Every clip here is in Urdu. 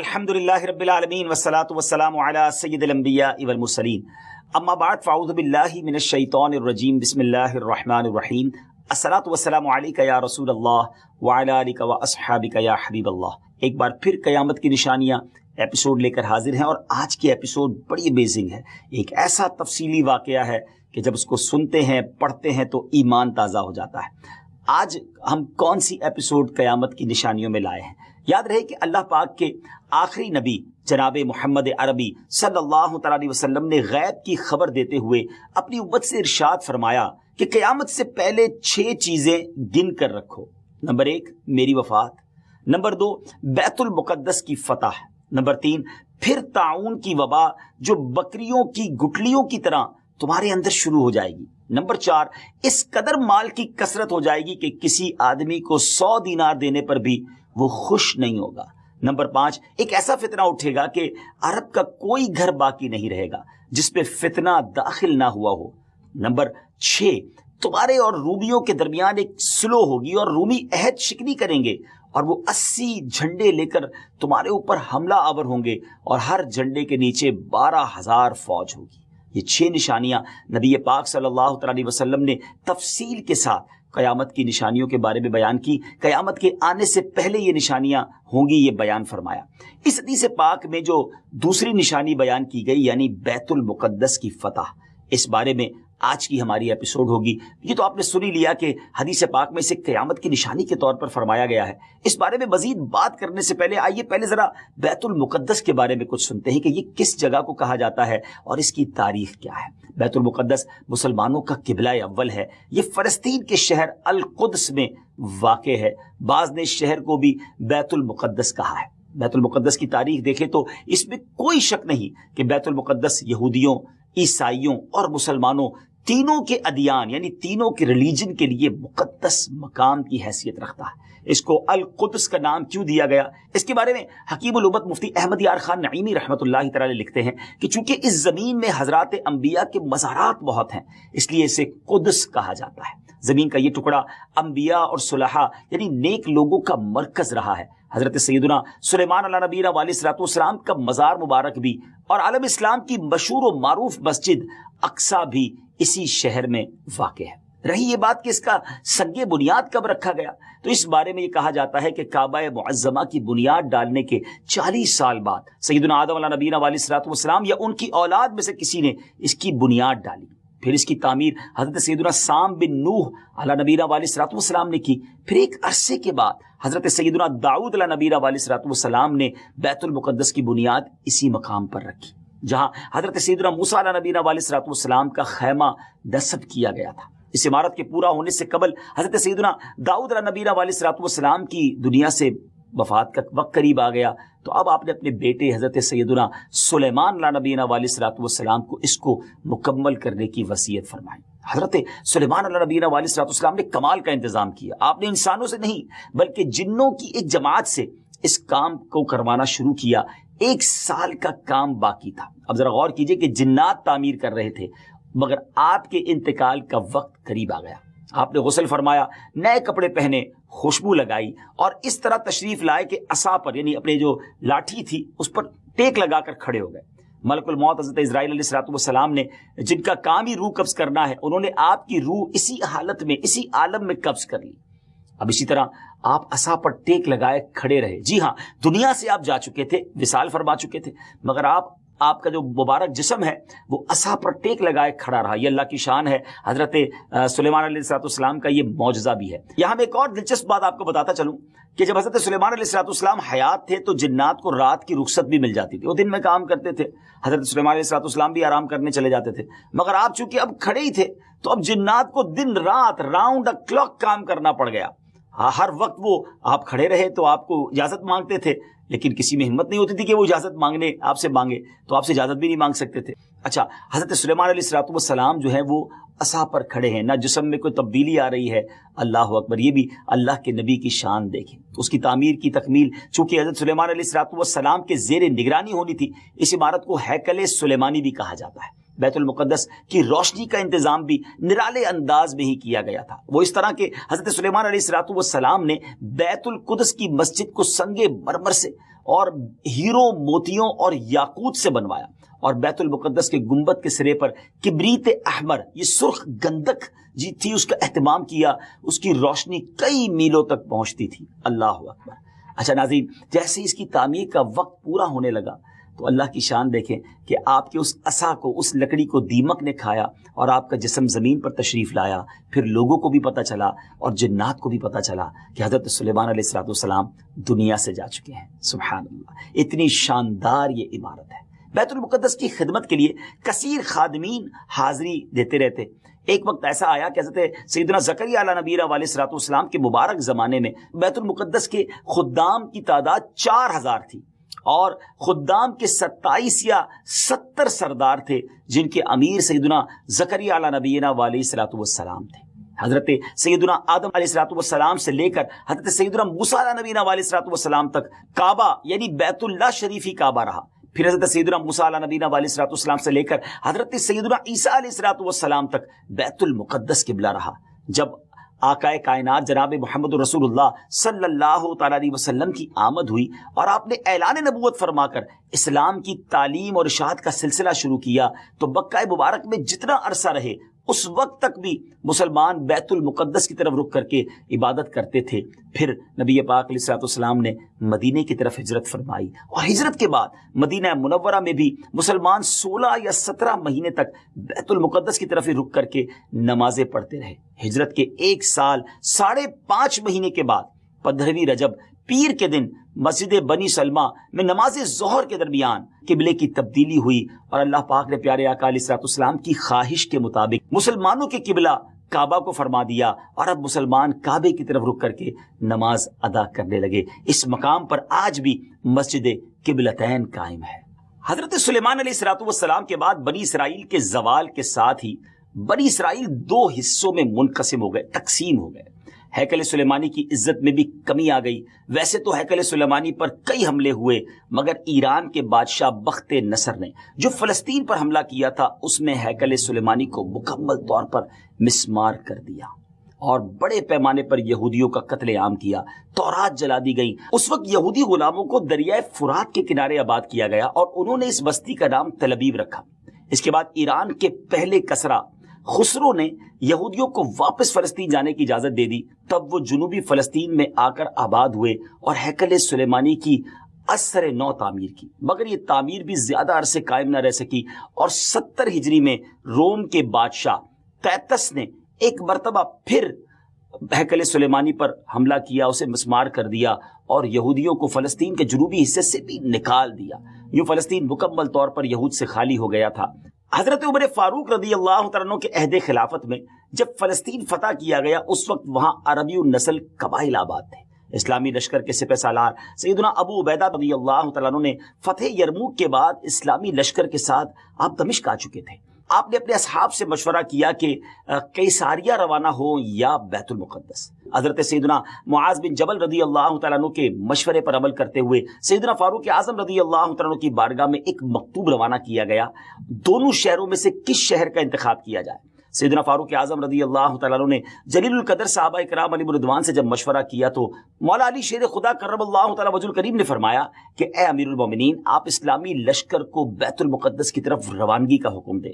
الحمدللہ رب العالمین والصلاة والسلام علی سید الانبیاء والمرسلین اما بعد فاعوذ باللہ من الشیطان الرجیم بسم اللہ الرحمن الرحیم الصلاة والسلام علیک یا رسول اللہ وعلی آلک واصحابک یا حبیب اللہ۔ ایک بار پھر قیامت کی نشانیاں ایپیسوڈ لے کر حاضر ہیں، اور آج کی ایپیسوڈ بڑی امیزنگ ہے۔ ایک ایسا تفصیلی واقعہ ہے کہ جب اس کو سنتے ہیں پڑھتے ہیں تو ایمان تازہ ہو جاتا ہے۔ آج ہم کون سی ایپیسوڈ قیامت کی نشانیوں میں لائے ہیں؟ یاد رہے کہ اللہ پاک کے آخری نبی جناب محمد عربی صلی اللہ تعالی علیہ وسلم نے غیب کی خبر دیتے ہوئے اپنی امت سے ارشاد فرمایا کہ قیامت سے پہلے 6 چیزیں گن کر رکھو۔ نمبر 1 میری وفات، نمبر 2 بیت المقدس کی فتح، نمبر 3 پھر طاعون کی وبا جو بکریوں کی گٹلیوں کی طرح تمہارے اندر شروع ہو جائے گی، نمبر 4 اس قدر مال کی کثرت ہو جائے گی کہ کسی آدمی کو 100 دینار دینے پر بھی وہ خوش نہیں ہوگا، نمبر 5 ایک ایسا فتنہ اٹھے گا کہ عرب کا کوئی گھر باقی نہیں رہے گا جس پہ فتنہ داخل نہ ہوا ہو، نمبر 6 تمہارے اور رومیوں کے درمیان ایک سلو ہوگی اور رومی عہد شکنی کریں گے اور وہ 80 جھنڈے لے کر تمہارے اوپر حملہ آور ہوں گے اور ہر جھنڈے کے نیچے 12,000 فوج ہوگی۔ یہ 6 نشانیاں نبی پاک صلی اللہ علیہ وسلم نے تفصیل کے ساتھ قیامت کی نشانیوں کے بارے میں بیان کی۔ قیامت کے آنے سے پہلے یہ نشانیاں ہوں گی، یہ بیان فرمایا۔ اس حدیث پاک میں جو دوسری نشانی بیان کی گئی یعنی بیت المقدس کی فتح، اس بارے میں آج کی ہماری ایپیسوڈ ہوگی۔ یہ تو آپ نے سن ہی لیا کہ حدیث پاک میں اسے قیامت کی نشانی کے طور پر فرمایا گیا ہے۔ اس بارے میں مزید بات کرنے سے پہلے آئیے پہلے ذرا بیت المقدس کے بارے میں کچھ سنتے ہیں کہ یہ کس جگہ کو کہا جاتا ہے اور اس کی تاریخ کیا ہے۔ بیت المقدس مسلمانوں کا قبلہ اول ہے۔ یہ فلسطین کے شہر القدس میں واقع ہے۔ بعض نے اس شہر کو بھی بیت المقدس کہا ہے۔ بیت المقدس کی تاریخ دیکھیں تو اس میں کوئی شک نہیں کہ بیت المقدس یہودیوں، عیسائیوں اور مسلمانوں تینوں کے ادیان یعنی تینوں کے ریلیجن کے لیے مقدس مقام کی حیثیت رکھتا ہے۔ اس کو القدس کا نام کیوں دیا گیا؟ اس کے بارے میں حکیم الامت مفتی احمد یار خان نعیمی رحمۃ اللہ تعالی لکھتے ہیں کہ چونکہ اس زمین میں حضرات انبیاء کے مزارات بہت ہیں، اس لیے اسے قدس کہا جاتا ہے۔ زمین کا یہ ٹکڑا انبیاء اور صلحاء یعنی نیک لوگوں کا مرکز رہا ہے۔ حضرت سیدنا سلیمان علیہ نبینا علیہ الصلوۃ والسلام کا مزار مبارک بھی اور عالم اسلام کی مشہور و معروف مسجد اقصی بھی اسی شہر میں واقع ہے۔ رہی یہ بات کہ اس کا سنگ بنیاد کب رکھا گیا، تو اس بارے میں یہ کہا جاتا ہے کہ کعبہ معظمہ کی بنیاد ڈالنے کے 40 سال بعد سیدنا آدم علیہ نبینا علیہ الصلوۃ والسلام یا ان کی اولاد میں سے کسی نے اس کی بنیاد ڈالی۔ پھر اس کی تعمیر حضرت سیدنا سام بن نوح علیہ نبینا علیہ الصلوۃ والسلام نے کی۔ پھر ایک عرصے کے بعد حضرت سیدنا داؤد علیہ نبینا علیہ الصلوۃ والسلام نے بیت المقدس کی بنیاد اسی مقام پر رکھی جہاں حضرت سیدنا موسیٰ علیہ نبینا علیہ الصلوۃ والسلام کا خیمہ نصب کیا گیا تھا۔ اس عمارت کے پورا ہونے سے قبل حضرت سیدنا داؤد علیہ نبینا علیہ الصلوۃ والسلام کی دنیا سے وفات کا وقت قریب آ گیا، تو اب آپ نے اپنے بیٹے حضرت سیدنا سلیمان علیہ نبینا علیہ الصلوۃ والسلام کو اس کو مکمل کرنے کی وصیت فرمائی۔ حضرت سلیمان علیہ نبینا علیہ الصلوۃ والسلام نے کمال کا انتظام کیا۔ آپ نے انسانوں سے نہیں بلکہ جنوں کی ایک جماعت سے اس کام کو کروانا شروع کیا۔ 1 سال کا کام باقی تھا۔ اب ذرا غور کیجئے کہ جنات تعمیر کر رہے تھے مگر آپ کے انتقال کا وقت قریب آ گیا۔ آپ نے غسل فرمایا، نئے کپڑے پہنے، خوشبو لگائی اور اس طرح تشریف لائے کہ عصا پر یعنی اپنے جو لاٹھی تھی اس پر ٹیک لگا کر کھڑے ہو گئے۔ ملک الموت حضرت اسرائیل علیہ الصلوۃ والسلام نے جن کا کام ہی روح قبض کرنا ہے، انہوں نے آپ کی روح اسی حالت میں اسی عالم میں قبض کر لی۔ اب اسی طرح آپ عصا پر ٹیک لگائے کھڑے رہے۔ جی ہاں، دنیا سے آپ جا چکے تھے، وصال فرما چکے تھے، مگر آپ کا جو مبارک جسم ہے وہ عصا پر ٹیک لگائے کھڑا رہا۔ یہ اللہ کی شان ہے۔ حضرت سلیمان علیہ السلام کا یہ معجزہ بھی ہے۔ یہاں میں ایک اور دلچسپ بات آپ کو بتاتا چلوں کہ جب حضرت سلیمان علیہ السلام حیات تھے تو جنات کو رات کی رخصت بھی مل جاتی تھی، وہ دن میں کام کرتے تھے۔ حضرت سلیمان علیہ السلام بھی آرام کرنے چلے جاتے تھے، مگر آپ چونکہ اب کھڑے ہی تھے تو اب جنات کو دن رات راؤنڈ دا کلاک کام کرنا پڑ گیا۔ ہر وقت وہ آپ کھڑے رہے تو آپ کو اجازت مانگتے تھے، لیکن کسی میں ہمت نہیں ہوتی تھی کہ وہ اجازت مانگنے آپ سے مانگے، تو آپ سے اجازت بھی نہیں مانگ سکتے تھے۔ اچھا، حضرت سلیمان علیہ السلام جو ہے وہ عصا پر کھڑے ہیں، نہ جسم میں کوئی تبدیلی آ رہی ہے۔ اللہ اکبر! یہ بھی اللہ کے نبی کی شان دیکھیں۔ اس کی تعمیر کی تکمیل چونکہ حضرت سلیمان علیہ السلام کے زیر نگرانی ہونی تھی، اس عمارت کو ہیکل سلیمانی بھی کہا جاتا ہے۔ بیت المقدس کی روشنی کا انتظام بھی نرالے انداز میں ہی کیا گیا تھا۔ وہ اس طرح کہ حضرت سلیمان علیہ السلام نے بیت القدس کی مسجد کو سنگ مرمر سے اور ہیرو موتیوں اور یاقوت سے بنوایا، اور بیت المقدس کے گنبد کے سرے پر کبریت احمر، یہ سرخ گندک جی تھی، اس کا اہتمام کیا، اس کی روشنی کئی میلوں تک پہنچتی تھی۔ اللہ اکبر۔ اچھا ناظرین، جیسے اس کی تعمیر کا وقت پورا ہونے لگا تو اللہ کی شان دیکھیں کہ آپ کے اس عصا کو، اس لکڑی کو دیمک نے کھایا اور آپ کا جسم زمین پر تشریف لایا۔ پھر لوگوں کو بھی پتہ چلا اور جنات کو بھی پتہ چلا کہ حضرت سلیمان علیہ السلام دنیا سے جا چکے ہیں۔ سبحان اللہ، اتنی شاندار یہ عمارت ہے۔ بیت المقدس کی خدمت کے لیے کثیر خادمین حاضری دیتے رہتے۔ ایک وقت ایسا آیا کہ حضرت سیدنا زکریا علیہ نبی علیہ السلام کے مبارک زمانے میں بیت المقدس کے خدام کی تعداد 4000 تھی، اور خدام کے 27 یا 70 سردار تھے، جن کے امیر سیدنا زکریا علیہ نبینا علیہ السلام تھے۔ حضرت سیدنا آدم علیہ السلام سے لے کر حضرت سیدنا موسیٰ علیہ نبینا علیہ السلام تک کعبہ یعنی بیت اللہ شریف ہی کعبہ رہا۔ پھر حضرت سیدنا موسیٰ علیہ نبینا علیہ السلام سے لے کر حضرت سیدنا عیسیٰ علیہ السلام تک بیت المقدس قبلہ رہا۔ جب آقائے کائنات جناب محمد رسول اللہ صلی اللہ تعالیٰ علیہ وسلم کی آمد ہوئی اور آپ نے اعلان نبوت فرما کر اسلام کی تعلیم اور ارشاد کا سلسلہ شروع کیا، تو مکہ مبارک میں جتنا عرصہ رہے اس وقت تک بھی مسلمان بیت المقدس کی طرف رخ کر کے عبادت کرتے تھے۔ پھر نبی پاک علیہ السلام نے مدینے کی طرف ہجرت فرمائی، اور ہجرت کے بعد مدینہ منورہ میں بھی مسلمان 16 یا 17 مہینے تک بیت المقدس کی طرف رخ کر کے نمازیں پڑھتے رہے۔ ہجرت کے 1 سال 5.5 مہینے کے بعد 15ویں رجب پیر کے دن مسجد بنی سلمہ میں نماز ظہر کے درمیان قبلے کی تبدیلی ہوئی، اور اللہ پاک نے پیارے آقا علیہ السلام کی خواہش کے مطابق مسلمانوں کے قبلہ کعبہ کو فرما دیا، اور اب مسلمان کعبے کی طرف رخ کر کے نماز ادا کرنے لگے۔ اس مقام پر آج بھی مسجد قبلتین قائم ہے۔ حضرت سلیمان علیہ السلام کے بعد بنی اسرائیل کے زوال کے ساتھ ہی بنی اسرائیل 2 حصوں میں منقسم ہو گئے، تقسیم ہو گئے۔ ہیکل سلیمانی کی عزت میں بھی کمی آ گئی۔ ویسے تو ہیکل سلیمانی پر کئی حملے ہوئے، مگر ایران کے بادشاہ بخت نصر نے جو فلسطین پر حملہ کیا تھا اس میں ہیکل سلیمانی کو مکمل طور پر مسمار کر دیا اور بڑے پیمانے پر یہودیوں کا قتل عام کیا۔ تورات جلا دی گئی۔ اس وقت یہودی غلاموں کو دریائے فرات کے کنارے آباد کیا گیا، اور انہوں نے اس بستی کا نام تل ابیب رکھا۔ اس کے بعد ایران کے پہلے کسرا خسرو نے یہودیوں کو واپس فلسطین جانے کی اجازت دے دی۔ تب وہ جنوبی فلسطین میں آ کر آباد ہوئے اور ہیکل سلیمانی کی اثر نو تعمیر کی، مگر یہ تعمیر بھی زیادہ عرصے قائم نہ رہ سکی، اور 70 ہجری میں روم کے بادشاہ تیتس نے ایک مرتبہ پھر ہیکل سلیمانی پر حملہ کیا، اسے مسمار کر دیا اور یہودیوں کو فلسطین کے جنوبی حصے سے بھی نکال دیا۔ یوں فلسطین مکمل طور پر یہود سے خالی ہو گیا تھا۔ حضرت عمر فاروق رضی اللہ تعالیٰ عنہ کے عہد خلافت میں جب فلسطین فتح کیا گیا، اس وقت وہاں عربی النسل قبائل آباد تھے۔ اسلامی لشکر کے سپہ سالار سیدنا ابو عبیدہ رضی اللہ تعالیٰ عنہ نے فتح یرموک کے بعد اسلامی لشکر کے ساتھ آپ دمشق آ چکے تھے۔ آپ نے اپنے اصحاب سے مشورہ کیا کہ قیصاریہ روانہ ہو یا بیت المقدس۔ حضرت سیدنا معاذ بن جبل رضی اللہ تعالیٰ عنہ کے مشورے پر عمل کرتے ہوئے سیدنا فاروق اعظم رضی اللہ تعالیٰ عنہ کی بارگاہ میں ایک مکتوب روانہ کیا گیا، دونوں شہروں میں سے کس شہر کا انتخاب کیا جائے۔ سیدنا فاروق اعظم رضی اللہ تعالیٰ عنہ نے جلیل القدر صحابہ کرام علیہ رضوان سے جب مشورہ کیا تو مولا علی شیر خدا کرم اللہ تعالیٰ وجہ الکریم نے فرمایا کہ اے امیر المومنین، آپ اسلامی لشکر کو بیت المقدس کی طرف روانگی کا حکم دیں۔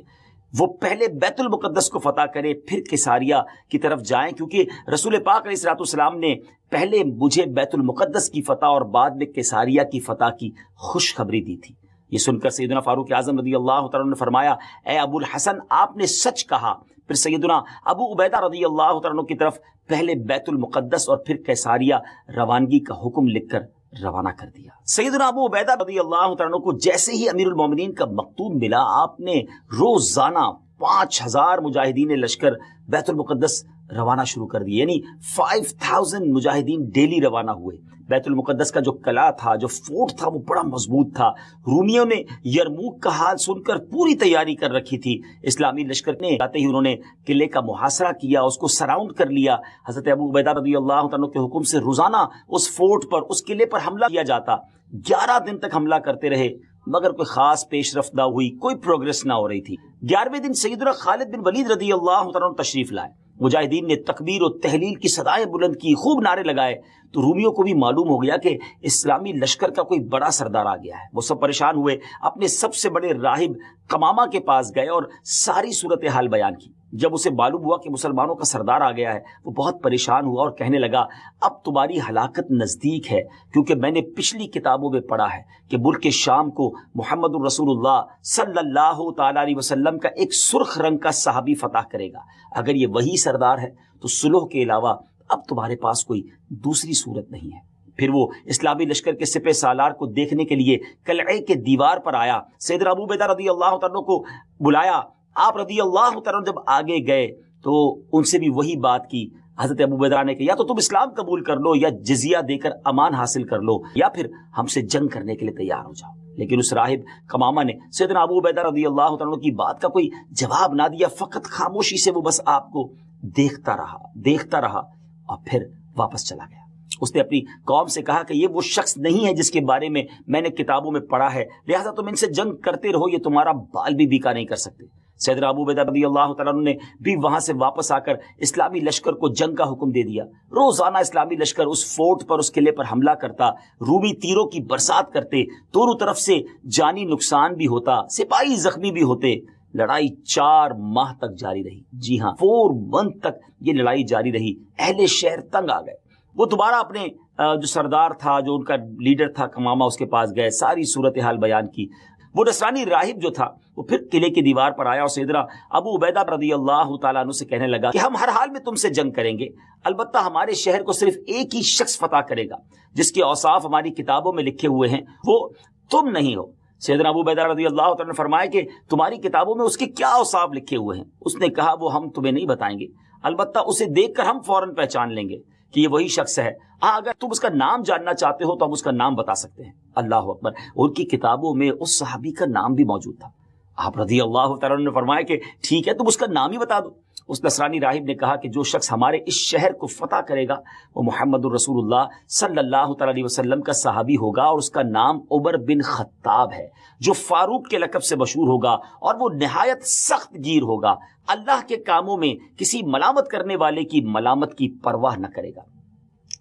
وہ پہلے بیت المقدس کو فتح کرے، پھر قیصاریہ کی طرف جائیں، کیونکہ رسول پاک علیہ السلام نے پہلے مجھے بیت المقدس کی فتح اور بعد میں قیصاریہ کی فتح کی خوشخبری دی تھی۔ یہ سن کر سیدنا فاروق اعظم رضی اللہ تعالیٰ نے فرمایا، اے ابو الحسن، آپ نے سچ کہا۔ پھر سیدنا ابو عبیدہ رضی اللہ تعالیٰ کی طرف پہلے بیت المقدس اور پھر قیصاریہ روانگی کا حکم لکھ کر روانہ کر دیا۔ سیدنا ابو عبیدہ رضی اللہ تعالیٰ کو جیسے ہی امیر المومنین کا مکتوب ملا، آپ نے روزانہ 5000 مجاہدین لشکر بیت المقدس روانہ شروع کر دیے، یعنی 5000 مجاہدین ڈیلی روانہ ہوئے۔ بیت المقدس کا جو قلعہ تھا، جو فورٹ تھا، وہ بڑا مضبوط تھا۔ رومیوں نے یرموک کا حال سن کر پوری تیاری کر رکھی تھی۔ اسلامی لشکر نے آتے ہی انہوں نے قلعے کا محاصرہ کیا، اس کو سراؤنڈ کر لیا۔ حضرت ابو عبیدہ رضی اللہ عنہ کے حکم سے روزانہ اس فورٹ پر، اس قلعے پر حملہ کیا جاتا۔ 11 دن تک حملہ کرتے رہے، مگر کوئی خاص پیش رفت نہ ہوئی، کوئی پروگرس نہ ہو رہی تھی۔ 11ویں دن سیدنا خالد بن ولید رضی اللہ عنہ تشریف لائے۔ مجاہدین نے تکبیر و تحلیل کی صدائیں بلند کی، خوب نعرے لگائے، تو رومیوں کو بھی معلوم ہو گیا کہ اسلامی لشکر کا کوئی بڑا سردار آ گیا ہے۔ وہ سب پریشان ہوئے، اپنے سب سے بڑے راہب قمامہ کے پاس گئے اور ساری صورتحال بیان کی۔ جب اسے معلوم ہوا کہ مسلمانوں کا سردار آ گیا ہے، وہ بہت پریشان ہوا اور کہنے لگا اب تمہاری ہلاکت نزدیک ہے، کیونکہ میں نے پچھلی کتابوں میں پڑھا ہے کہ ملک شام کو محمد الرسول اللہ صلی اللہ تعالی علیہ وسلم کا ایک سرخ رنگ کا صحابی فتح کرے گا۔ اگر یہ وہی سردار ہے تو صلح کے علاوہ اب تمہارے پاس کوئی دوسری صورت نہیں ہے۔ پھر وہ اسلامی لشکر کے سپہ سالار کو دیکھنے کے لیے قلعے کے دیوار پر آیا، سیدنا ابو عبیدہ رضی اللہ تعالیٰ کو بلایا۔ آپ رضی اللہ تعالیٰ جب آگے گئے تو ان سے بھی وہی بات کی۔ حضرت ابو عبیدہ نے کہ یا تو تم اسلام قبول کر لو یا جزیہ دے کر امان حاصل کر لو، یا پھر ہم سے جنگ کرنے کے لیے تیار ہو جاؤ۔ لیکن اس راہب قمامہ نے سیدنا ابو عبیدہ رضی اللہ تعالیٰ کی بات کا کوئی جواب نہ دیا، فقط خاموشی سے وہ بس آپ کو دیکھتا رہا اور پھر واپس چلا گیا۔ اس نے اپنی قوم سے کہا کہ یہ وہ شخص نہیں ہے جس کے بارے میں میں نے کتابوں میں پڑھا ہے، لہٰذا تم ان سے جنگ کرتے رہو، یہ تمہارا بال بھی بیکا نہیں کر سکتے۔ سیدنا ابو عبیدہ رضی اللہ تعالیٰ عنہ نے بھی وہاں سے واپس آ کر اسلامی لشکر کو جنگ کا حکم دے دیا۔ روزانہ اسلامی لشکر اس فورٹ پر، اس قلعے پر حملہ کرتا، رومی تیروں کی برسات کرتے، دونوں طرف سے جانی نقصان بھی ہوتا، سپاہی زخمی بھی ہوتے۔ لڑائی 4 ماہ تک جاری رہی۔ جی ہاں، 4 منتھ تک یہ لڑائی جاری رہی۔ اہل شہر تنگ آ گئے، وہ دوبارہ اپنے جو سردار تھا، جو ان کا لیڈر تھا قمامہ، اس کے پاس گئے، ساری صورتحال بیان کی۔ وہ نصرانی راہب جو تھا وہ پھر قلعے کی دیوار پر آیا اور سیدنا ابو عبیدہ رضی اللہ تعالیٰ عنہ سے کہنے لگا کہ ہم ہر حال میں تم سے جنگ کریں گے، البتہ ہمارے شہر کو صرف ایک ہی شخص فتح کرے گا جس کے اوصاف ہماری کتابوں میں لکھے ہوئے ہیں، وہ تم نہیں ہو۔ سیدنا ابو عبیدہ رضی اللہ تعالیٰ نے فرمایا کہ تمہاری کتابوں میں اس کے کیا اوصاف لکھے ہوئے ہیں؟ اس نے کہا وہ ہم تمہیں نہیں بتائیں گے، البتہ اسے دیکھ کر ہم فوراً پہچان لیں گے کہ یہ وہی شخص ہے۔ اگر تم اس کا نام جاننا چاہتے ہو تو ہم اس کا نام بتا سکتے ہیں۔ اللہ اکبر، ان کی کتابوں میں اس صحابی کا نام بھی موجود تھا۔ آپ رضی اللہ تعالیٰ نے فرمایا کہ ٹھیک ہے، تم اس کا نام ہی بتا دو۔ اس نصرانی راہب نے کہا کہ جو شخص ہمارے اس شہر کو فتح کرے گا وہ محمد الرسول اللہ صلی اللہ تعالیٰ علیہ وسلم کا صحابی ہوگا، اور اس کا نام عمر بن خطاب ہے، جو فاروق کے لقب سے مشہور ہوگا، اور وہ نہایت سخت گیر ہوگا، اللہ کے کاموں میں کسی ملامت کرنے والے کی ملامت کی پرواہ نہ کرے گا۔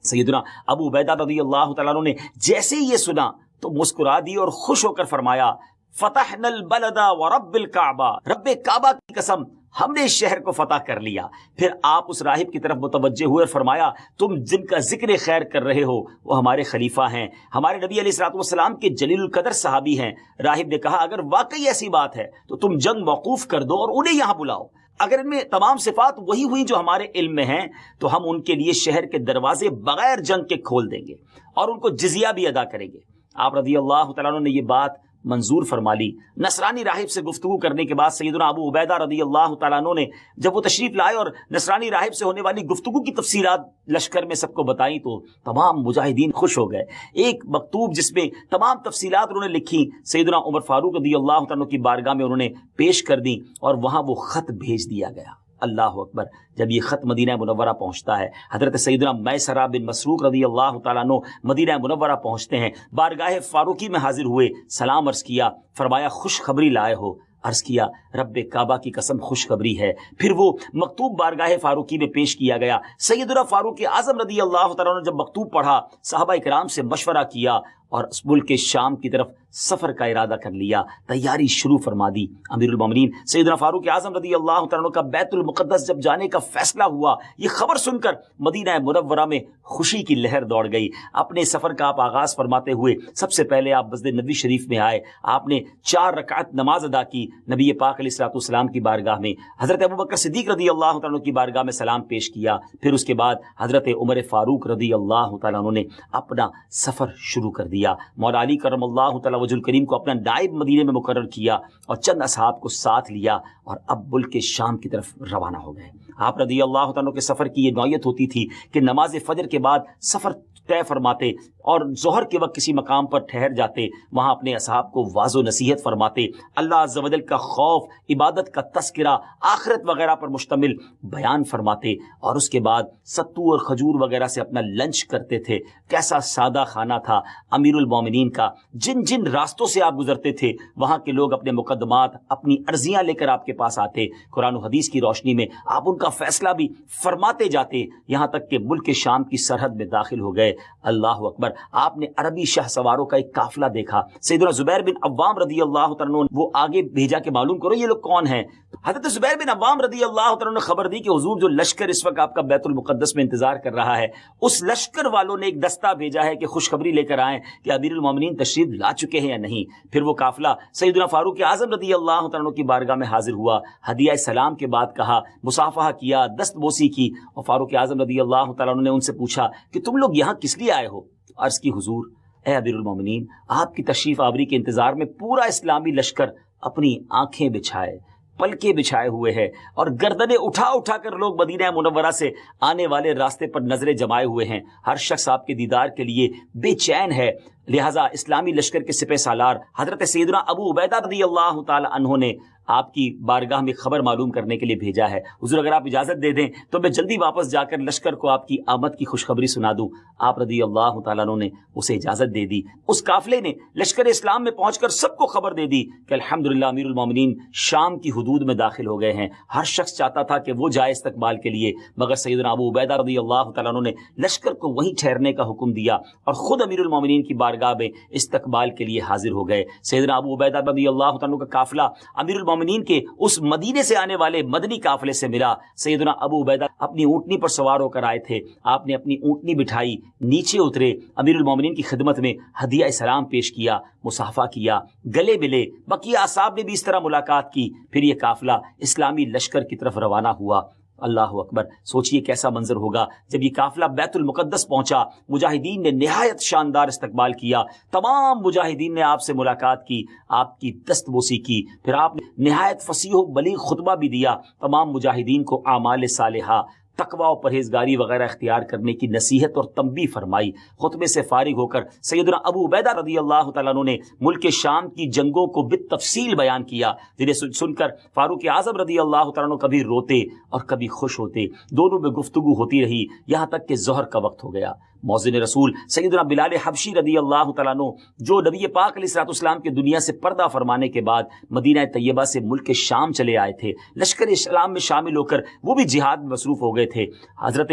سیدنا ابو عبیدہ رضی اللہ تعالیٰ عنہ نے جیسے ہی یہ سنا تو مسکرا دی اور خوش ہو کر فرمایا فتحنا البلد ورب الکعبہ، رب کعبہ کی قسم ہم نے اس شہر کو فتح کر لیا۔ پھر آپ اس راہب کی طرف متوجہ ہوئے اور فرمایا تم جن کا ذکر خیر کر رہے ہو وہ ہمارے خلیفہ ہیں، ہمارے نبی علیہ الصلوۃ والسلام کے جلیل القدر صحابی ہیں۔ راہب نے کہا اگر واقعی ایسی بات ہے تو تم جنگ موقوف کر دو اور انہیں یہاں بلاؤ، اگر ان میں تمام صفات وہی ہوئی جو ہمارے علم میں ہیں تو ہم ان کے لیے شہر کے دروازے بغیر جنگ کے کھول دیں گے اور ان کو جزیہ بھی ادا کریں گے۔ آپ رضی اللہ تعالیٰ عنہ نے یہ بات منظور فرما لی۔ نصرانی راہب سے گفتگو کرنے کے بعد سیدنا ابو عبیدہ رضی اللہ تعالیٰ عنہ نے جب وہ تشریف لائے اور نصرانی راہب سے ہونے والی گفتگو کی تفصیلات لشکر میں سب کو بتائیں تو تمام مجاہدین خوش ہو گئے۔ ایک مکتوب جس میں تمام تفصیلات انہوں نے لکھی سیدنا عمر فاروق رضی اللہ تعالیٰ عنہ کی بارگاہ میں انہوں نے پیش کر دی اور وہاں وہ خط بھیج دیا گیا۔ اللہ اکبر، جب یہ خط مدینہ منورہ پہنچتا ہے، حضرت سیدنا میسرہ بن مسروق رضی اللہ تعالیٰ عنہ مدینہ منورہ پہنچتے ہیں، بارگاہ فاروقی میں حاضر ہوئے، سلام عرض کیا، فرمایا خوشخبری لائے ہو؟ عرض کیا رب کعبہ کی قسم خوشخبری ہے۔ پھر وہ مکتوب بارگاہ فاروقی میں پیش کیا گیا۔ سیدنا فاروق اعظم رضی اللہ تعالیٰ عنہ نے جب مکتوب پڑھا، صحابہ کرام سے مشورہ کیا اور اس ملک شام کی طرف سفر کا ارادہ کر لیا، تیاری شروع فرما دی۔ امیر المومنین سیدنا فاروق اعظم رضی اللہ تعالیٰ عنہ کا بیت المقدس جب جانے کا فیصلہ ہوا، یہ خبر سن کر مدینہ منورہ میں خوشی کی لہر دوڑ گئی۔ اپنے سفر کا آپ آغاز فرماتے ہوئے سب سے پہلے آپ مسجد نبوی شریف میں آئے، آپ نے 4 رکعت نماز ادا کی، نبی پاک علیہ الصلوۃ والسلام کی بارگاہ میں، حضرت ابوبکر صدیق رضی اللہ تعالیٰ عنہ کی بارگاہ میں سلام پیش کیا۔ پھر اس کے بعد حضرت عمر فاروق رضی اللہ تعالیٰ عنہ نے اپنا سفر شروع کر دیا۔ مولا علی کرم اللہ تعالیٰ وجہ الکریم کو اپنا نائب مدینے میں مقرر کیا اور چند اصحاب کو ساتھ لیا اور اب ملک شام کی طرف روانہ ہو گئے۔ آپ رضی اللہ تعالیٰ کے سفر کی یہ نوعیت ہوتی تھی کہ نماز فجر کے بعد سفر طے فرماتے اور ظہر کے وقت کسی مقام پر ٹھہر جاتے، وہاں اپنے اصحاب کو واعظ و نصیحت فرماتے، اللہ عز و جل کا خوف، عبادت کا تذکرہ، آخرت وغیرہ پر مشتمل بیان فرماتے، اور اس کے بعد ستو اور کھجور وغیرہ سے اپنا لنچ کرتے تھے۔ کیسا سادہ کھانا تھا امیر المومنین کا۔ جن جن راستوں سے آپ گزرتے تھے وہاں کے لوگ اپنے مقدمات، اپنی عرضیاں لے کر آپ کے پاس آتے، قرآن و حدیث کی روشنی میں آپ ان کا فیصلہ بھی فرماتے جاتے، یہاں تک کہ ملک شام کی سرحد میں داخل ہو گئے۔ اللہ اکبر! آپ نے عربی شاہ سواروں کا ایک قافلہ دیکھا، سیدنا زبیر بن عوام رضی اللہ تعالیٰ عنہ وہ آگے بھیجا کہ معلوم کرو یہ لوگ کون ہیں۔ حضرت زبیر بن عوام رضی اللہ تعالیٰ عنہ نے خبر دی کہ حضور جو لشکر اس وقت آپ کا بیت المقدس میں انتظار کر رہا ہے، اس لشکر والوں نے ایک دستہ بھیجا ہے کہ خوشخبری لے کر آئیں کہ امیر المومنین تشریف لا چکے ہیں یا نہیں۔ پھر وہ قافلہ سیدنا فاروق اعظم رضی اللہ تعالیٰ عنہ کی بارگاہ میں حاضر ہوا، ہدیہ سلام کے بعد کہا، مصافحہ کیا، دست بوسی کی، اور فاروق اعظم رضی اللہ تعالیٰ عنہ نے ان سے پوچھا کہ تم لوگ یہاں کس لیے آئے ہو؟ عرض کی حضور اے امیر المومنین، آپ کی تشریف آوری کے انتظار میں پورا اسلامی لشکر اپنی آنکھیں بچھائے، پلکیں بچھائے ہوئے ہے، اور گردنیں اٹھا اٹھا کر لوگ مدینہ منورہ سے آنے والے راستے پر نظریں جمائے ہوئے ہیں۔ ہر شخص آپ کے دیدار کے لیے بے چین ہے۔ لہٰذا اسلامی لشکر کے سپہ سالار حضرت سیدنا ابو عبیدہ رضی اللہ تعالی عنہ نے آپ کی بارگاہ میں خبر معلوم کرنے کے لیے بھیجا ہے، حضور اگر آپ اجازت دے دیں تو میں جلدی واپس جا کر لشکر کو آپ کی آمد کی خوشخبری سنا دوں۔ آپ رضی اللہ تعالیٰ عنہ نے اسے اجازت دے دی۔ اس قافلے نے لشکر اسلام میں پہنچ کر سب کو خبر دے دی کہ الحمدللہ امیر المومنین شام کی حدود میں داخل ہو گئے ہیں۔ ہر شخص چاہتا تھا کہ وہ جائے استقبال کے لیے، مگر سیدنا ابو عبیدہ رضی اللہ تعالیٰ عنہ نے لشکر کو وہیں ٹھہرنے کا حکم دیا اور خود امیر المومنین کی بارگاہ میں استقبال کے لیے حاضر ہو گئے۔ سیدنا ابو عبیدہ رضی اللہ تعالیٰ عنہ کا قافلہ امیر المومنین کے اس مدینے سے آنے والے مدنی قافلے سے ملا۔ سیدنا ابو عبیدہ اپنی اونٹنی پر سوار ہو کر آئے تھے، آپ نے اپنی اونٹنی بٹھائی، نیچے اترے، امیر المومنین کی خدمت میں ہدیہ سلام پیش کیا، مصافحہ کیا، گلے ملے، بقیہ اصحاب نے بھی اس طرح ملاقات کی۔ پھر یہ قافلہ اسلامی لشکر کی طرف روانہ ہوا۔ اللہ اکبر! سوچئے کیسا منظر ہوگا جب یہ قافلہ بیت المقدس پہنچا۔ مجاہدین نے نہایت شاندار استقبال کیا، تمام مجاہدین نے آپ سے ملاقات کی، آپ کی دست بوسی کی، پھر آپ نے نہایت فصیح و بلیغ خطبہ بھی دیا، تمام مجاہدین کو اعمال صالحہ، تقوی و پرہیزگاری وغیرہ اختیار کرنے کی نصیحت اور تنبیہ فرمائی۔ خطبے سے فارغ ہو کر سیدنا ابو عبیدہ رضی اللہ تعالیٰ عنہ نے ملک شام کی جنگوں کو بالتفصیل بیان کیا، جنہیں سن کر فاروق اعظم رضی اللہ تعالیٰ عنہ کبھی روتے اور کبھی خوش ہوتے۔ دونوں میں گفتگو ہوتی رہی یہاں تک کہ ظہر کا وقت ہو گیا۔ مؤذن رسول سیدنا بلال حبشی رضی اللہ تعالیٰ عنہ جو نبی پاک علیہ الصلوۃ والسلام کے دنیا سے پردہ فرمانے کے بعد مدینہ طیبہ سے ملک شام چلے آئے تھے، لشکر اسلام میں شامل ہو کر وہ بھی جہاد میں مصروف ہو گئے تھے۔ حضرت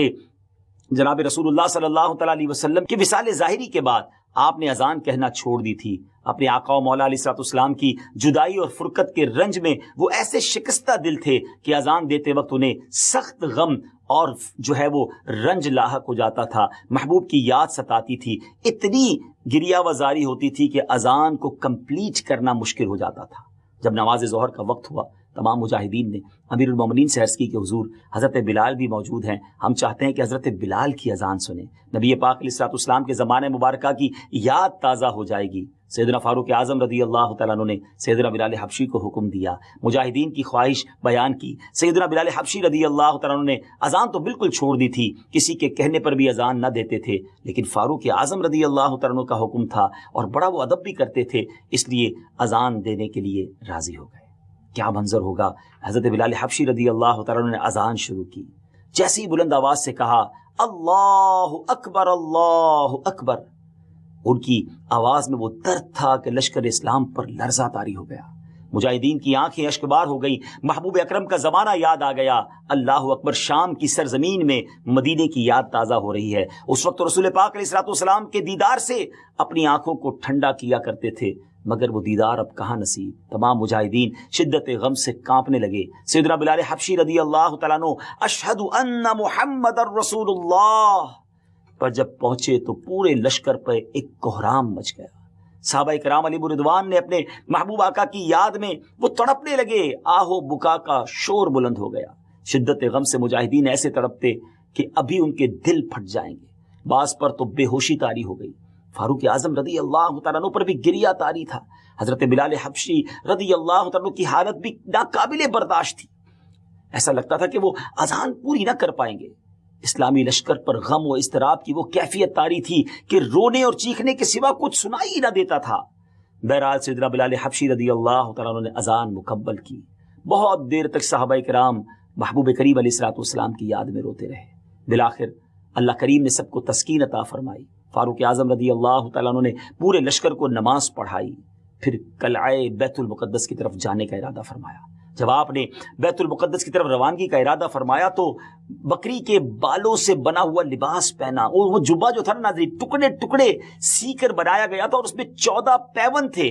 جناب رسول اللہ صلی اللہ تعالیٰ علیہ وسلم کی وصال ظاہری کے بعد آپ نے اذان کہنا چھوڑ دی تھی۔ اپنے آقا و مولا علیہ الصلوۃ والسلام کی جدائی اور فرقت کے رنج میں وہ ایسے شکستہ دل تھے کہ اذان دیتے وقت انہیں سخت غم اور جو ہے وہ رنج لاحق ہو جاتا تھا، محبوب کی یاد ستاتی تھی، اتنی گریہ وزاری ہوتی تھی کہ اذان کو کمپلیٹ کرنا مشکل ہو جاتا تھا۔ جب نماز ظہر کا وقت ہوا، تمام مجاہدین نے امیر المومنین سے عرض کی کہ حضور حضرت بلال بھی موجود ہیں، ہم چاہتے ہیں کہ حضرت بلال کی اذان سنیں، نبی پاک علیہ الصلوۃ والسلام کے زمانے مبارکہ کی یاد تازہ ہو جائے گی۔ سیدنا فاروق اعظم رضی اللہ تعالیٰ عنہ نے سیدنا بلال حبشی کو حکم دیا، مجاہدین کی خواہش بیان کی۔ سیدنا بلال حبشی رضی اللہ تعالیٰ عنہ نے اذان تو بالکل چھوڑ دی تھی، کسی کے کہنے پر بھی اذان نہ دیتے تھے، لیکن فاروق اعظم رضی اللہ تعالیٰ عنہ کا حکم تھا اور بڑا وہ ادب بھی کرتے تھے، اس لیے اذان دینے کے لیے راضی ہو گئے۔ کیا منظر ہوگا! حضرت بلال حبشی رضی اللہ تعالیٰ عنہ نے اذان شروع کی، جیسے ہی بلند آواز سے کہا اللہ اکبر اللہ اکبر، ان کی آواز میں وہ درد تھا کہ لشکر اسلام پر لرزہ طاری ہو گیا۔ مجاہدین کی آنکھیں اشکبار ہو گئی، محبوب اکرم کا زمانہ یاد آ گیا۔ اللہ اکبر! شام کی سرزمین میں مدینے کی یاد تازہ ہو رہی ہے۔ اس وقت رسول پاک علیہ الصلوۃ والسلام کے دیدار سے اپنی آنکھوں کو ٹھنڈا کیا کرتے تھے، مگر وہ دیدار اب کہاں نصیب۔ تمام مجاہدین شدت غم سے کانپنے لگے۔ سیدنا بلال حبشی رضی اللہ تعالیٰ عنہ اشہد ان محمد الرسول اللہ پر جب پہنچے تو پورے لشکر پر ایک کوہرام مچ گیا۔ صحابہ کرام علیہ رضوان نے اپنے محبوب آقا کی یاد میں وہ تڑپنے لگے، آہو بکا کا شور بلند ہو گیا۔ شدت غم سے مجاہدین ایسے تڑپتے کہ ابھی ان کے دل پھٹ جائیں گے، بعض پر تو بے ہوشی طاری ہو گئی۔ فاروق اعظم رضی اللہ تعالیٰ عنہ پر بھی گریہ طاری تھا۔ حضرت بلال حبشی رضی اللہ تعالیٰ عنہ کی حالت بھی ناقابل برداشت تھی، ایسا لگتا تھا کہ وہ اذان پوری نہ کر پائیں گے۔ اسلامی لشکر پر غم و اضطراب کی وہ کیفیت طاری تھی کہ رونے اور چیخنے کے سوا کچھ سنائی ہی نہ دیتا تھا۔ بہرحال سیدنا بلال حبشی رضی اللہ تعالیٰ عنہ نے اذان مکمل کی۔ بہت دیر تک صحابہ کرام محبوب کریم علیہ الصلوۃ والسلام کی یاد میں روتے رہے۔ بالآخر اللہ کریم نے سب کو تسکین عطا فرمائی۔ فاروق اعظم رضی اللہ تعالیٰ عنہ نے پورے لشکر کو نماز پڑھائی، پھر قلعہ بیت المقدس کی طرف جانے کا ارادہ فرمایا۔ جب آپ نے بیت المقدس کی طرف روانگی کا ارادہ فرمایا تو بکری کے بالوں سے بنا ہوا لباس پہنا، اور وہ جبہ جو تھا نا ناظرین، ٹکڑے ٹکڑے سی کر بنایا گیا تھا، اور اس میں 14 پیون تھے۔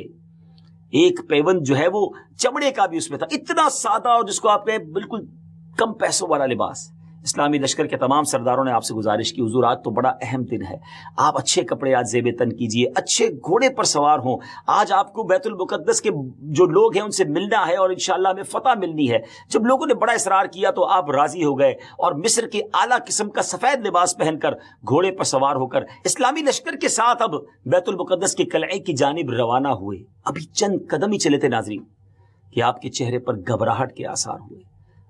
ایک پیون جو ہے وہ چمڑے کا بھی اس میں تھا، اتنا سادہ، اور جس کو آپ کہیں بالکل کم پیسوں والا لباس۔ اسلامی لشکر کے تمام سرداروں نے آپ سے گزارش کی، حضور آج تو بڑا اہم دن ہے، آپ اچھے کپڑے آج زیب تن کیجئے، اچھے گھوڑے پر سوار ہوں، آج آپ کو بیت المقدس کے جو لوگ ہیں ان سے ملنا ہے، اور انشاءاللہ ہمیں فتح ملنی ہے۔ جب لوگوں نے بڑا اصرار کیا تو آپ راضی ہو گئے، اور مصر کے اعلیٰ قسم کا سفید لباس پہن کر گھوڑے پر سوار ہو کر اسلامی لشکر کے ساتھ اب بیت المقدس کے قلعے کی جانب روانہ ہوئے۔ ابھی چند قدم ہی چلے تھے ناظرین کہ آپ کے چہرے پر گھبراہٹ کے آثار ہوئے۔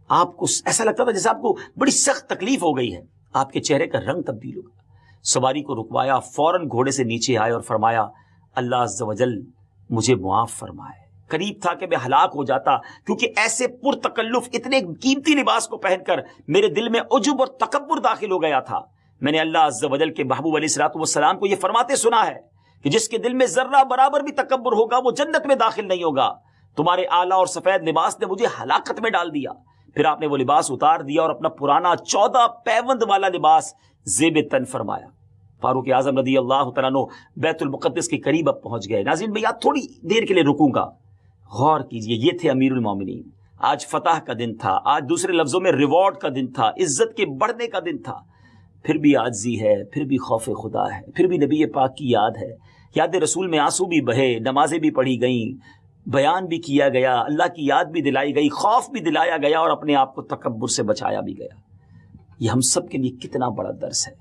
آپ کو ایسا لگتا تھا جیسے آپ کو بڑی سخت تکلیف ہو گئی ہے، آپ کے چہرے کا رنگ تبدیل ہو گیا۔ سواری کو رکوایا، فوراً گھوڑے سے نیچے آئے اور فرمایا، اللہ عز و جل مجھے معاف فرمائے۔ قریب تھا کہ میں ہلاک ہو جاتا، کیونکہ ایسے پرتکلف اتنے قیمتی لباس کو پہن کر میرے دل میں عجب اور تکبر داخل ہو گیا تھا۔ میں نے اللہ عز و جل کے محبوب علیہ الصلوۃ والسلام کو یہ فرماتے سنا ہے کہ جس کے دل میں ذرہ برابر بھی تکبر ہوگا وہ جنت میں داخل نہیں ہوگا۔ تمہارے اعلیٰ اور سفید لباس نے مجھے ہلاکت میں ڈال دیا۔ پھر آپ نے وہ لباس اتار دیا اور اپنا پرانا 14 پیوند والا لباس زیب تن فرمایا۔ فاروق اعظم رضی اللہ تعالیٰ عنہ بیت المقدس کے قریب اب پہنچ گئے۔ ناظرین میں یہاں تھوڑی دیر کے لیے رکوں گا، غور کیجئے، یہ تھے امیر المومنین۔ آج فتح کا دن تھا، آج دوسرے لفظوں میں ریوارڈ کا دن تھا، عزت کے بڑھنے کا دن تھا۔ پھر بھی عاجزی ہے، پھر بھی خوف خدا ہے، پھر بھی نبی پاک کی یاد ہے، یاد رسول میں آنسو بھی بہے، نمازیں بھی پڑھی گئیں، بیان بھی کیا گیا، اللہ کی یاد بھی دلائی گئی، خوف بھی دلایا گیا، اور اپنے آپ کو تکبر سے بچایا بھی گیا۔ یہ ہم سب کے لیے کتنا بڑا درس ہے۔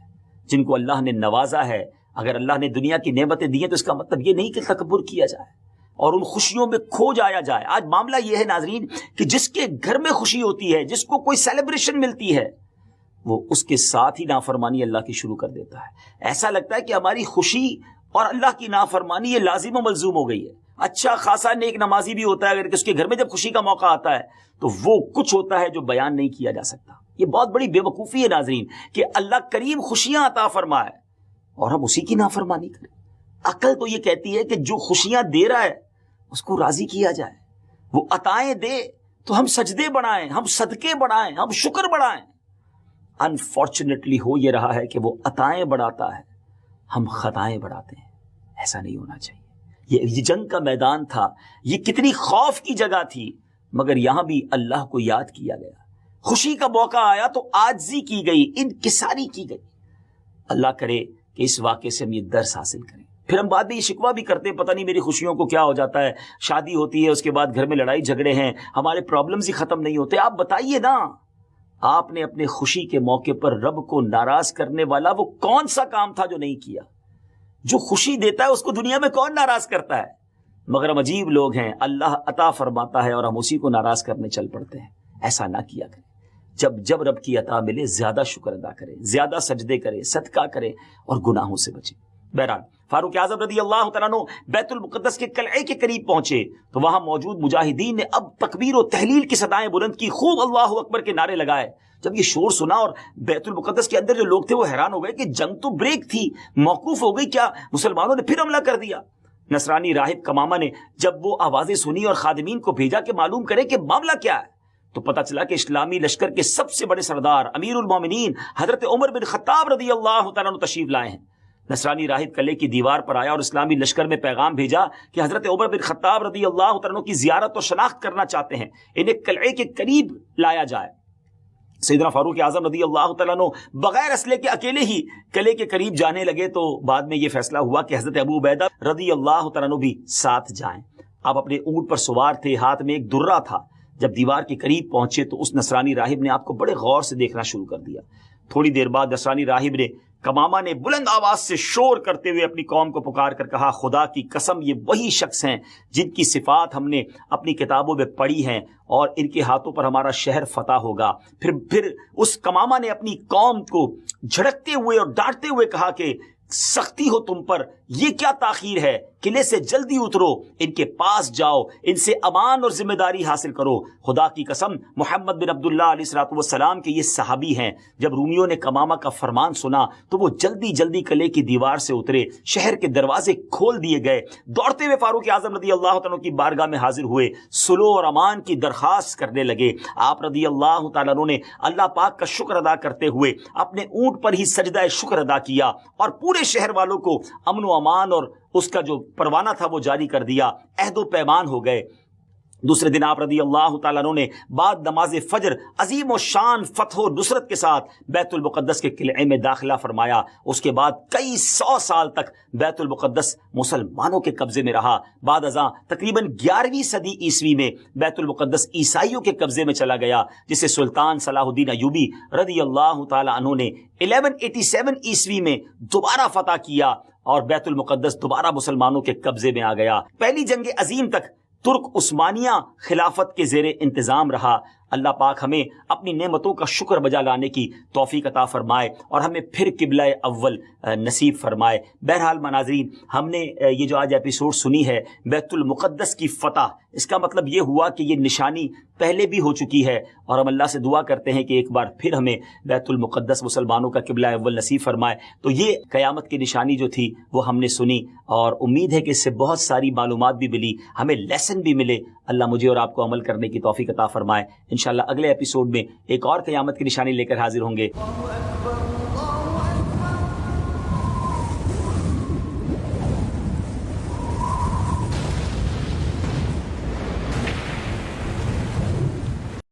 جن کو اللہ نے نوازا ہے، اگر اللہ نے دنیا کی نعمتیں دی ہیں تو اس کا مطلب یہ نہیں کہ تکبر کیا جائے اور ان خوشیوں میں کھو جایا جائے۔ آج معاملہ یہ ہے ناظرین کہ جس کے گھر میں خوشی ہوتی ہے، جس کو کوئی سیلیبریشن ملتی ہے، وہ اس کے ساتھ ہی نافرمانی اللہ کی شروع کر دیتا ہے۔ ایسا لگتا ہے کہ ہماری خوشی اور اللہ کی نافرمانی یہ لازم و ملزوم ہو گئی ہے۔ اچھا خاصا نیک نمازی بھی ہوتا ہے، اگر اس کے گھر میں جب خوشی کا موقع آتا ہے تو وہ کچھ ہوتا ہے جو بیان نہیں کیا جا سکتا۔ یہ بہت بڑی بے وقوفی ہے ناظرین کہ اللہ کریم خوشیاں عطا فرمائے اور ہم اسی کی نافرمانی کریں۔ عقل تو یہ کہتی ہے کہ جو خوشیاں دے رہا ہے اس کو راضی کیا جائے، وہ عطائیں دے تو ہم سجدے بڑھائیں، ہم صدقے بڑھائیں، ہم شکر بڑھائیں۔ انفارچونیٹلی ہو یہ رہا ہے کہ وہ عطائیں بڑھاتا ہے، ہم خطائیں بڑھاتے ہیں۔ ایسا نہیں ہونا چاہیے۔ یہ جنگ کا میدان تھا، یہ کتنی خوف کی جگہ تھی، مگر یہاں بھی اللہ کو یاد کیا گیا۔ خوشی کا موقع آیا تو عاجزی کی گئی، انکساری کی گئی۔ اللہ کرے کہ اس واقعے سے ہم یہ درس حاصل کریں۔ پھر ہم بعد میں یہ شکوہ بھی کرتے ہیں، پتہ نہیں میری خوشیوں کو کیا ہو جاتا ہے، شادی ہوتی ہے اس کے بعد گھر میں لڑائی جھگڑے ہیں، ہمارے پرابلمز ہی ختم نہیں ہوتے۔ آپ بتائیے نا، آپ نے اپنے خوشی کے موقع پر رب کو ناراض کرنے والا وہ کون سا کام تھا جو نہیں کیا؟ جو خوشی دیتا ہے اس کو دنیا میں کون ناراض کرتا ہے؟ مگر ہم عجیب لوگ ہیں، اللہ عطا فرماتا ہے اور ہم اسی کو ناراض کرنے چل پڑتے ہیں۔ ایسا نہ کیا کریں۔ جب رب کی عطا ملے زیادہ شکر ادا کریں، زیادہ سجدے کریں، صدقہ کریں اور گناہوں سے بچیں۔ بہرحال فاروق اعظم رضی اللہ تعالیٰ عنہ بیت المقدس کے قلعے کے قریب پہنچے تو وہاں موجود مجاہدین نے اب تکبیر و تحلیل کی صدائیں بلند کی، خوب اللہ اکبر کے نعرے لگائے۔ جب یہ شور سنا اور بیت المقدس کے اندر جو لوگ تھے وہ حیران ہو گئے کہ جنگ تو بریک تھی، موقوف ہو گئی، کیا مسلمانوں نے پھر حملہ کر دیا؟ نصرانی راہب کمامہ نے جب وہ آوازیں سنی اور خادمین کو بھیجا کہ معلوم کرے کہ معاملہ کیا ہے، تو پتہ چلا کہ اسلامی لشکر کے سب سے بڑے سردار امیر المومنین حضرت عمر بن خطاب رضی اللہ تعالیٰ عنہ تشریف لائے ہیں۔ نصرانی راہب قلعے کی دیوار پر آیا اور اسلامی لشکر میں پیغام بھیجا کہ حضرت عمر بن خطاب رضی اللہ تعالیٰ عنہ کی زیارت اور شناخت کرنا چاہتے ہیں، انہیں قلعے کے قریب لایا جائے۔ سیدنا فاروق اعظم رضی اللہ تعالیٰ عنہ بغیر اسلحے کے اکیلے ہی قلعے کے قریب جانے لگے تو بعد میں یہ فیصلہ ہوا کہ حضرت ابو عبیدہ رضی اللہ تعالیٰ عنہ بھی ساتھ جائیں۔ آپ اپنے اونٹ پر سوار تھے، ہاتھ میں ایک درہ تھا۔ جب دیوار کے قریب پہنچے تو اس نصرانی راہب نے آپ کو بڑے غور سے دیکھنا شروع کر دیا۔ تھوڑی دیر بعد نصرانی راہب نے کمامہ نے بلند آواز سے شور کرتے ہوئے اپنی قوم کو پکار کر کہا خدا کی قسم یہ وہی شخص ہیں جن کی صفات ہم نے اپنی کتابوں میں پڑھی ہیں اور ان کے ہاتھوں پر ہمارا شہر فتح ہوگا۔ پھر اس کمامہ نے اپنی قوم کو جھڑکتے ہوئے اور ڈانٹتے ہوئے کہا کہ سختی ہو تم پر، یہ کیا تاخیر ہے، قلعے سے جلدی اترو، ان کے پاس جاؤ، ان سے امان اور ذمہ داری حاصل کرو۔ خدا کی قسم محمد بن عبداللہ علیہ الصلوۃ والسلام کے یہ صحابی ہیں، جب رومیوں نے کمامہ کا فرمان سنا تو وہ جلدی جلدی قلعے کی دیوار سے اترے، شہر کے دروازے کھول دیے گئے، دوڑتے ہوئے فاروق اعظم رضی اللہ تعالیٰ کی بارگاہ میں حاضر ہوئے، صلح اور امان کی درخواست کرنے لگے۔ آپ رضی اللہ تعالیٰ نے اللہ پاک کا شکر ادا کرتے ہوئے اپنے اونٹ پر ہی سجدہ شکر ادا کیا اور پورے شہر والوں کو امن و امان اور اس کا جو پروانہ تھا وہ جاری کر دیا، عہد و پیمان ہو گئے۔ دوسرے دن آپ رضی اللہ تعالیٰ عنہ نے بعد نماز فجر عظیم و شان فتح و نصرت کے ساتھ بیت المقدس کے قلعے میں داخلہ فرمایا۔ اس کے بعد کئی 100 سال تک بیت المقدس مسلمانوں کے قبضے میں رہا۔ بعد ازاں تقریباً 11ویں صدی عیسوی میں بیت المقدس عیسائیوں کے قبضے میں چلا گیا، جسے سلطان صلاح الدین ایوبی رضی اللہ تعالیٰ عنہ نے 1187 عیسوی میں دوبارہ فتح کیا اور بیت المقدس دوبارہ مسلمانوں کے قبضے میں آ گیا۔ پہلی جنگ عظیم تک ترک عثمانیہ خلافت کے زیر انتظام رہا۔ اللہ پاک ہمیں اپنی نعمتوں کا شکر بجا لانے کی توفیق عطا فرمائے اور ہمیں پھر قبلہ اول نصیب فرمائے۔ بہرحال ناظرین، ہم نے یہ جو آج ایپیسوڈ سنی ہے بیت المقدس کی فتح، اس کا مطلب یہ ہوا کہ یہ نشانی پہلے بھی ہو چکی ہے اور ہم اللہ سے دعا کرتے ہیں کہ ایک بار پھر ہمیں بیت المقدس مسلمانوں کا قبلہ اول نصیب فرمائے۔ تو یہ قیامت کی نشانی جو تھی وہ ہم نے سنی اور امید ہے کہ اس سے بہت ساری معلومات بھی ملی، ہمیں لیسن بھی ملے۔ اللہ مجھے اور آپ کو عمل کرنے کی توفیق عطا فرمائے۔ انشاءاللہ اگلے ایپیسوڈ میں ایک اور قیامت کی نشانی لے کر حاضر ہوں گے۔